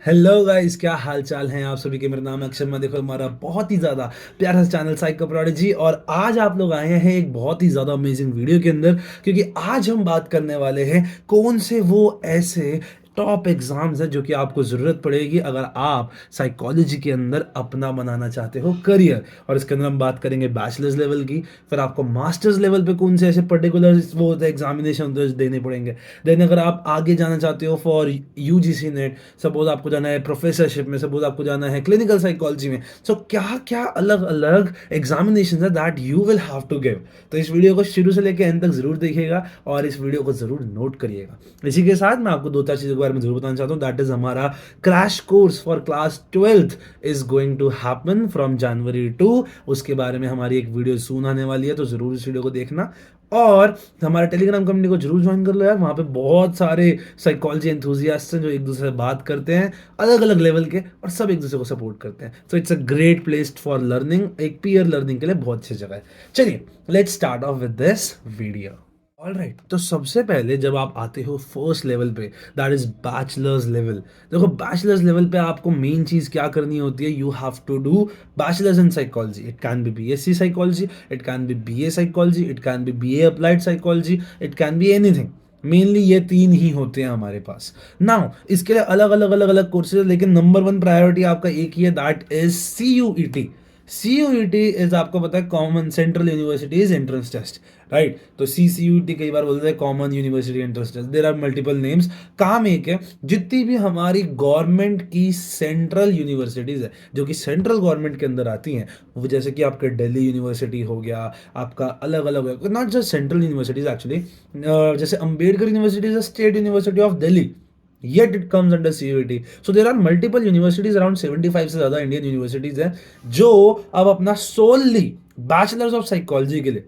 Hello guys, क्या हाल चाल हैं आप सभी के। मेरा नाम है अक्षय। मैं देखो हमारा बहुत ही ज़्यादा प्यारा सा चैनल साइको प्रोडिजी, और आज आप लोग आए हैं एक बहुत ही ज़्यादा अमेजिंग वीडियो के अंदर, क्योंकि आज हम बात करने वाले हैं कौन से वो ऐसे टॉप एग्जाम्स हैं जो कि आपको ज़रूरत पड़ेगी अगर आप साइकोलॉजी के अंदर अपना बनाना चाहते हो करियर। और इसके अंदर हम बात करेंगे बैचलर्स लेवल की, फिर आपको मास्टर्स लेवल पे कौन से ऐसे पर्टिकुलर वो होते हैं एग्जामिनेशन देने पड़ेंगे। देन अगर आप आगे जाना चाहते हो फॉर यूजीसी नेट, सपोज आपको जाना है प्रोफेसरशिप में, सपोज आपको जाना है क्लिनिकल साइकोलॉजी में, सो क्या क्या अलग अलग एग्जामिनेशन है that you will have to give. तो इस वीडियो को शुरू से लेकर एंड तक जरूर देखिएगा और इस वीडियो को जरूर नोट करिएगा। इसी के साथ मैं आपको दो चार चीज़ों के बारे में जरूर बताना चाहता हूँ। दैट इज हमारा crash course for class 12th is going to happen from January 2। उसके बारे में हमारी एक वीडियो सून आने वाली है, तो जरूर इस वीडियो को देखना। और हमारे टेलीग्राम कम्युनिटी को जरूर ज्वाइन कर लो यार। वहाँ पे बहुत सारे साइकोलॉजी एंथुजियास्ट हैं जो एक दूसरे से बात करते हैं अलग अलग लेवल के, और सब एक दूसरे को सपोर्ट करते हैं। So it's a great place for learning, एक पीयर लर्निंग के लिए बहुत अच्छी जगह है। चलिए let's start off with this video. All right, तो सबसे पहले जब आप आते हो फर्स्ट लेवल पे, दैट इज बैचलर्स लेवल। देखो बैचलर्स लेवल पे आपको मेन चीज क्या करनी होती है, you have to do bachelors in psychology. It can be BSc psychology, it can be BA psychology, it can be BA applied psychology, it can be anything. Mainly ये तीन ही होते हैं हमारे पास। नाउ इसके लिए अलग अलग कोर्सेज, लेकिन नंबर वन प्रायोरिटी आपका एक ही है, that is CUET। CUET is आपको पता है common central universities entrance test, right. तो CCUET कई बार बोलते हैं common university entrance test, there are multiple names. काम एक है, जितनी भी हमारी गवर्नमेंट की सेंट्रल यूनिवर्सिटीज है जो कि सेंट्रल गवर्नमेंट के अंदर आती हैं, वो जैसे कि आपके दिल्ली यूनिवर्सिटी हो गया, आपका अलग अलग, not just central universities actually, जैसे Ambedkar university is state university of Delhi, yet it comes under CUET. So there are multiple universities, around 75 से ज़्यादा इंडियन यूनिवर्सिटीज़ हैं जो अब अपना सोलली बैचलर्स ऑफ साइकोलॉजी के लिए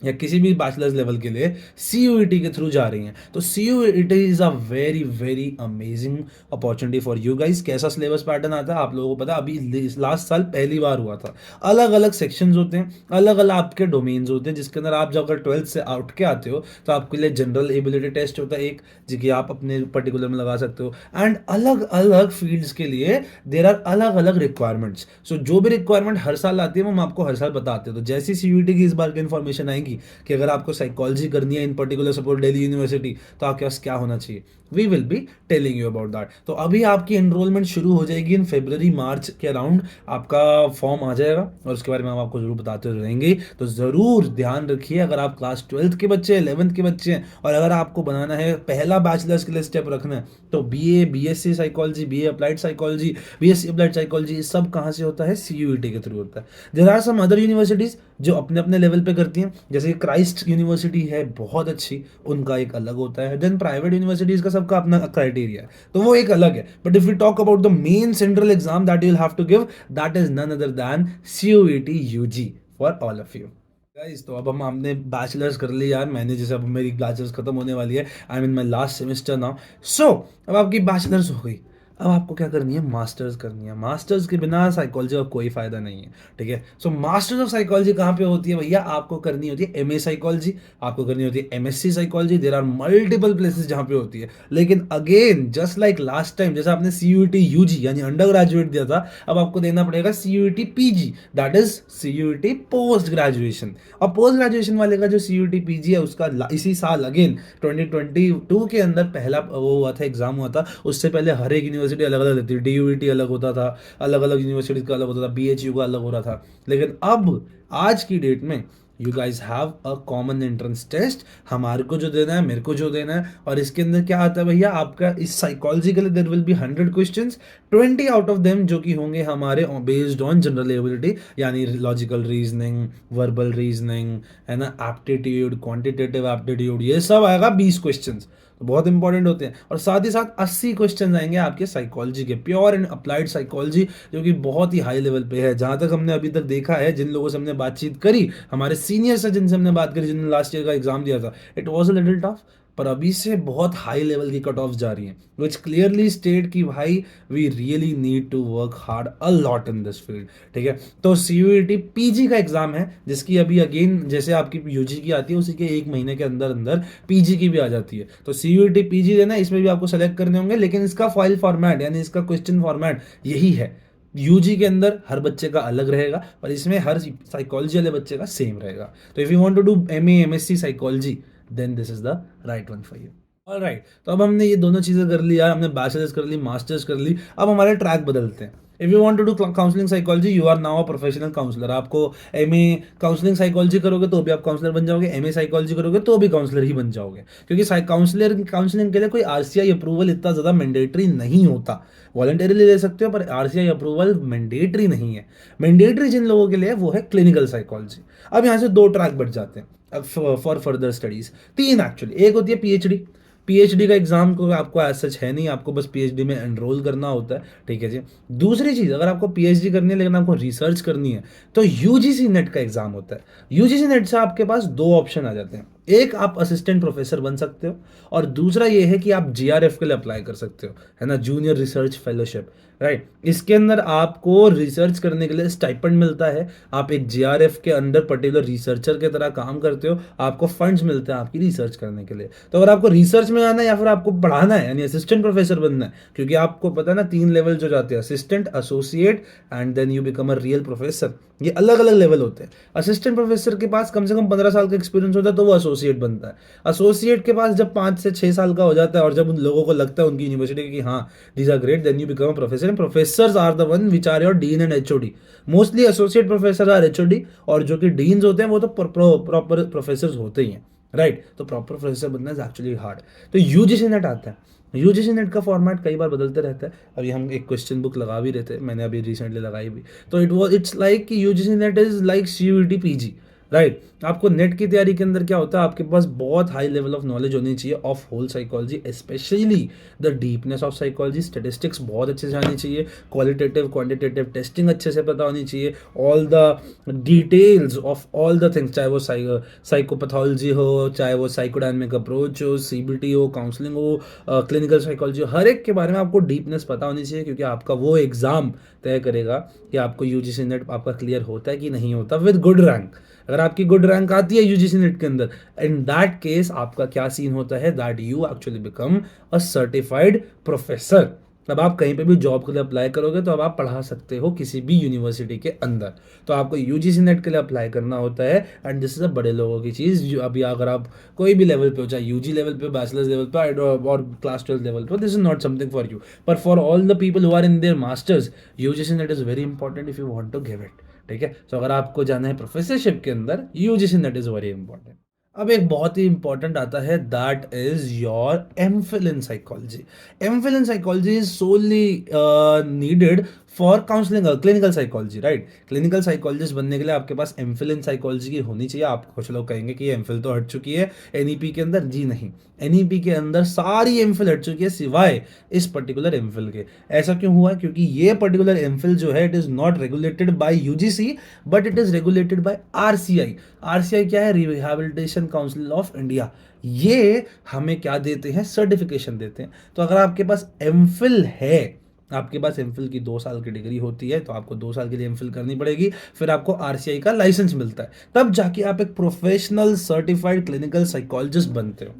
या किसी भी बैचलर्स लेवल के लिए CUET के थ्रू जा रही हैं। तो CUET is a very very amazing opportunity for you guys. कैसा सिलेबस पैटर्न आता है आप लोगों को पता है, अभी लास्ट साल पहली बार हुआ था। अलग अलग सेक्शंस होते हैं, अलग अलग आपके डोमेन्स होते हैं, जिसके अंदर आप जब अगर 12th से आउट के आते हो तो आपके लिए जनरल एबिलिटी टेस्ट होता है एक, जो कि आप अपने पर्टिकुलर में लगा सकते हो। एंड अलग अलग फील्ड्स के लिए देर आर अलग अलग रिक्वायरमेंट्स। सो जो भी रिक्वायरमेंट हर साल आती है वो हम आपको हर साल बताते हैं। तो जैसी CUET की इस बार की इन्फॉर्मेशन आएगी कि अगर आपको साइकोलॉजी करनी है in particular suppose Delhi University, तो आपके पास क्या होना चाहिए, we will be telling you about that. तो अभी आपकी एनरोलमेंट शुरू हो जाएगी इन फरवरी मार्च के अराउंड, आपका फॉर्म आ जाएगा और उसके बारे में हम आपको जरूर बताते रहेंगे। तो ज़रूर ध्यान रखिए, अगर आप क्लास 12th के बच्चे हैं, 11th के बच्चे हैं, और अगर आपको बनाना है पहला बैचलर्स के लिए स्टेप रखना है, तो BA BSc psychology, BA applied psychology, BSc applied psychology, सब कहाँ से होता है, CUET के थ्रू होता है। There are some other universities जो अपने अपने लेवल पे करती हैं, जैसे क्राइस्ट यूनिवर्सिटी है बहुत अच्छी, उनका एक अलग होता है। देन प्राइवेट यूनिवर्सिटीज़ का सबका अपना क्राइटेरिया है, तो वो एक अलग है। But if you talk about the main central exam that you will have to give, that is none other than CUET UG for all of you guys. तो अब हमने बैचलर्स कर ली यार, मैंने जैसे अब मेरी बैचलर्स खत्म होने वाली है, I mean my last semester now. So अब आपकी बैचलर्स हो गई, अब आपको क्या करनी है, मास्टर्स करनी है। मास्टर्स के बिना साइकोलॉजी का कोई फायदा नहीं है, ठीक है। सो मास्टर्स ऑफ साइकोलॉजी कहाँ पे होती है भैया, आपको करनी होती है MA साइकोलॉजी, आपको करनी होती है MSc psychology. There are multiple places जहाँ पे होती है, लेकिन again just like last time, जैसे आपने CUET UG यानी अंडर ग्रेजुएट दिया था, अब आपको देना पड़ेगा CUET PG, that is CUET post graduation. और पोस्ट ग्रेजुएशन वाले का जो CUET PG है उसका इसी साल अगेन 2022 के अंदर पहला वो हुआ था, एग्जाम हुआ था। उससे पहले हर एक यूनिवर्सिटी अलग अलग रहती थी, DUET अलग होता था, अलग अलग यूनिवर्सिटी का अलग होता था, BHU का अलग हो रहा था। लेकिन अब आज की डेट में you guys have a common entrance test, हमारे को जो देना है, मेरे को जो देना है, और इसके अंदर क्या आता है भैया, आपका इस साइकोलॉजी के लिए there will be 100 questions, 20 out of them जो कि होंगे हमारे बेस्ड ऑन जनरल एबिलिटी, यानी लॉजिकल रीजनिंग, वर्बल रीजनिंग, है ना, एप्टीट्यूड, क्वांटिटेटिव एप्टीट्यूड, ये सब आएगा 20 क्वेश्चंस, तो बहुत इंपॉर्टेंट होते हैं। और साथ ही साथ 80 क्वेश्चन आएंगे आपके साइकोलॉजी के, प्योर एंड अप्लाइड साइकोलॉजी, जो कि बहुत ही हाई लेवल पे है। जहां तक हमने अभी तक देखा है, जिन लोगों से हमने बातचीत करी, हमारे सीनियर से जिनसे हमने बात करी, जिन्होंने लास्ट ईयर का एग्जाम दिया था, it was a little tough, पर अभी से बहुत हाई लेवल की कट ऑफ जा रही हैं, विच क्लियरली स्टेट कि भाई we really need to work hard a lot in this field. ठीक है, तो सीयूईटी पीजी का एग्जाम है, जिसकी अभी अगेन जैसे आपकी यूजी की आती है उसी के एक महीने के अंदर अंदर पीजी की भी आ जाती है। तो सीयूईटी पीजी देना, इसमें भी आपको सेलेक्ट करने होंगे, लेकिन इसका फाइल फॉर्मेट यानी इसका क्वेश्चन फॉर्मेट यही है। यूजी के अंदर हर बच्चे का अलग रहेगा, और इसमें हर साइकोलॉजी वाले बच्चे का सेम रहेगा। तो if you want to do MA MSc psychology, then this is the right one for you. All right, तो अब हमने ये दोनों चीज़ें कर ली यार, हमने बैचलर्स कर ली, मास्टर्स कर ली, अब हमारे ट्रैक बदलते हैं। If you want to do counselling psychology, you are now a professional counsellor. आपको एमए काउंसलिंग साइकोलॉजी करोगे तो भी आप काउंसलर बन जाओगे, एमए साइकोलॉजी करोगे तो भी काउंसलर ही बन जाओगे, क्योंकि काउंसलिंग के लिए कोई आरसीआई अप्रूवल इतना ज़्यादा मैंडेटरी नहीं होता। वॉलंटरीली ले सकते हो, पर आरसीआई अप्रूवल मैंडेटरी नहीं है। मैंडेटरी जिन लोगों के लिए वो है क्लिनिकल साइकोलॉजी। अब यहाँ से दो ट्रैक बढ़ जाते हैं अब फॉर फर्दर स्टडीज, तीन एक्चुअली। एक होती है पीएचडी। पीएचडी का एग्जाम को आपको एज सच है नहीं, आपको बस पीएचडी में एनरोल करना होता है। ठीक है जी। दूसरी चीज़, अगर आपको पीएचडी करनी है लेकिन आपको रिसर्च करनी है, तो यूजीसी नेट का एग्जाम होता है। यूजीसी नेट से आपके पास दो ऑप्शन आ जाते हैं, एक आप असिस्टेंट प्रोफेसर बन सकते हो, और दूसरा ये है कि आप जीआरएफ के लिए अप्लाई कर सकते हो, है ना, जूनियर रिसर्च फेलोशिप। राइट, इसके अंदर आपको रिसर्च करने के लिए स्टाइपेंड मिलता है, आप एक जीआरएफ के अंदर पर्टिकुलर रिसर्चर के तरह काम करते हो, आपको फंड्स मिलते हैं आपकी रिसर्च करने के लिए। तो अगर आपको रिसर्च में आना है या फिर आपको पढ़ाना है यानी असिस्टेंट प्रोफेसर बनना है, क्योंकि आपको पता है ना तीन लेवल जो जाते हैं, assistant, associate and then you become a real professor. ये अलग अलग लेवल होते हैं। असिस्टेंट प्रोफेसर के पास कम से कम 15 साल का एक्सपीरियंस होता है तो वो एसोसिएट बनता है। एसोसिएट के पास जब 5 से 6 साल का हो जाता है और जब उन लोगों को लगता है उनकी यूनिवर्सिटी की हाँ these are great, then you become a professor and professors are the one which are your dean and HOD. Mostly associate professor are HOD, और जो कि डीन्स होते हैं वो तो प्रॉपर प्रोफेसर होते ही हैं। राइट, तो प्रॉपर प्रोफेसर बनना इज एक्चुअली हार्ड। तो यूजीसी नेट आता है। यूजीसी नेट का फॉर्मेट कई बार बदलते रहता है। अभी हम एक क्वेश्चन बुक लगा भी रहे थे, मैंने अभी रिसेंटली लगाई भी। तो इट्स लाइक कि UGC NET is like CUET PG. Right, आपको नेट की तैयारी के अंदर क्या होता है, आपके पास बहुत हाई लेवल ऑफ नॉलेज होनी चाहिए of whole psychology, specially the deepness of psychology. Statistics बहुत अच्छे से आनी चाहिए, क्वालिटेटिव क्वांटिटेटिव टेस्टिंग अच्छे से पता होनी चाहिए, all the details of all the things, चाहे वो साइकोपैथोलॉजी हो, चाहे वो साइकोडायनेमिक अप्रोच हो, सीबीटी हो, काउंसलिंग हो, क्लिनिकल साइकोलॉजी हो, हर एक के बारे में आपको डीपनेस पता होनी चाहिए, क्योंकि आपका वो एग्जाम तय करेगा कि आपको यूजीसी नेट आपका क्लियर होता है कि नहीं होता विद गुड रैंक। अगर आपकी गुड रैंक आती है यूजीसी नेट के अंदर, इन दैट केस आपका क्या सीन होता है, that you actually become a certified professor. अब आप कहीं पे भी जॉब के लिए अप्लाई करोगे तो अब आप पढ़ा सकते हो किसी भी यूनिवर्सिटी के अंदर। तो आपको यूजीसी नेट के लिए अप्लाई करना होता है, एंड दिस इज अ बड़े लोगों की चीज़। जो अभी अगर आप कोई भी लेवल पे हो, चाहे यूजी लेवल पे, बैचलर्स लेवल पे और क्लास 12 लेवल पे, this is not something for you, पर for all the people who are in their masters, UGC NET is very important if you want to give it. ठीक है, तो अगर आपको जाना है प्रोफेसरशिप के अंदर, UGC NET is very important. अब एक बहुत ही इंपॉर्टेंट आता है, that is your MPhil in psychology. MPhil in psychology is solely needed for counselling clinical psychology. Right, clinical psychologist बनने के लिए आपके पास एमफिल इन साइकोलॉजी की होनी चाहिए। आप कुछ लोग कहेंगे कि एमफिल तो हट चुकी है एनईपी के अंदर, जी नहीं, एनईपी के अंदर सारी एमफिल हट चुकी है सिवाय इस पर्टिकुलर एमफिल के। ऐसा क्यों हुआ है, क्योंकि ये पर्टिकुलर एमफिल जो है it is not regulated by UGC, but it is regulated by RCI. RCI क्या है, रिहैबिलिटेशन काउंसिल ऑफ इंडिया। ये हमें क्या देते हैं, सर्टिफिकेशन देते हैं। तो अगर आपके पास एमफिल है, आपके पास एमफिल की 2 साल की डिग्री होती है, तो आपको 2 साल के लिए एमफिल करनी पड़ेगी, फिर आपको आरसीआई का लाइसेंस मिलता है, तब जाके आप एक प्रोफेशनल सर्टिफाइड क्लिनिकल साइकोलॉजिस्ट बनते हो।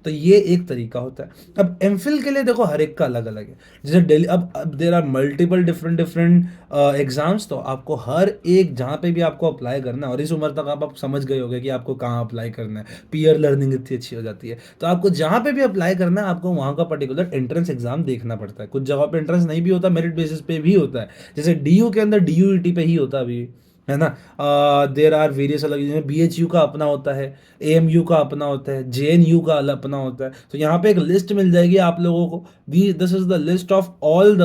तो ये एक तरीका होता है। अब एमफिल के लिए देखो हर एक का अलग अलग है। जैसे दिल्ली, अब there are multiple different different exams, तो आपको हर एक जहाँ पे भी आपको अप्लाई करना है, और इस उम्र तक आप समझ गए होंगे कि आपको कहाँ अप्लाई करना है, पीयर लर्निंग इतनी अच्छी हो जाती है। तो आपको जहाँ पे भी अप्लाई करना है, आपको वहाँ का पर्टिकुलर एंट्रेंस एग्जाम देखना पड़ता है। कुछ जगह पे एंट्रेंस नहीं भी होता, मेरिट बेसिस पे भी होता है। जैसे डीयू के अंदर डीयूईटी पे ही होता है अभी, है ना। देर आर वेरियस अलग, बीएचयू का अपना होता है, एएमयू का अपना होता है, जेएनयू का अलग अपना होता है। तो यहाँ पे एक लिस्ट मिल जाएगी आप लोगों को, this is the list of all the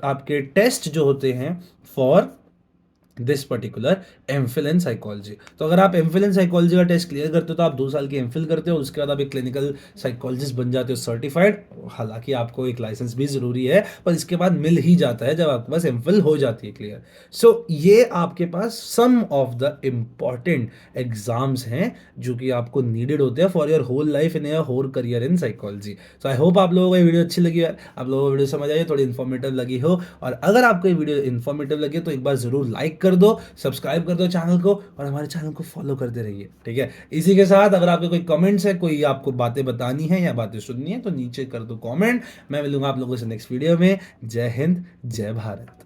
आपके टेस्ट जो होते हैं for this particular MPhil in psychology. तो अगर आप एमफिल इन साइकोलॉजी का टेस्ट क्लियर करते हो तो आप 2 साल की एमफिल करते हो, उसके बाद आप एक क्लिनिकल साइकोलॉजिस्ट बन जाते हो सर्टिफाइड। हालांकि आपको एक लाइसेंस भी ज़रूरी है, पर इसके बाद मिल ही जाता है जब आपके पास एमफिल हो जाती है क्लियर। सो ये आपके पास some of the important exams हैं जो कि आपको नीडेड होते हैं for your whole life in your whole career in psychology. So I hope आप लोगों को ये वीडियो अच्छी लगी है, आप लोगों को वीडियो समझ आई है, थोड़ी इन्फॉर्मेटिव लगी हो। और अगर आपको ये वीडियो इन्फॉर्मेटिव लगे तो एक बार ज़रूर लाइक कर दो, सब्सक्राइब कर दो चैनल को, और हमारे चैनल को फॉलो करते रहिए, ठीक है। इसी के साथ अगर आपके कोई कमेंट्स है, कोई आपको बातें बतानी है या बातें सुननी है, तो नीचे कर दो कमेंट। मैं मिलूंगा आप लोगों से नेक्स्ट वीडियो में। जय हिंद, जय भारत।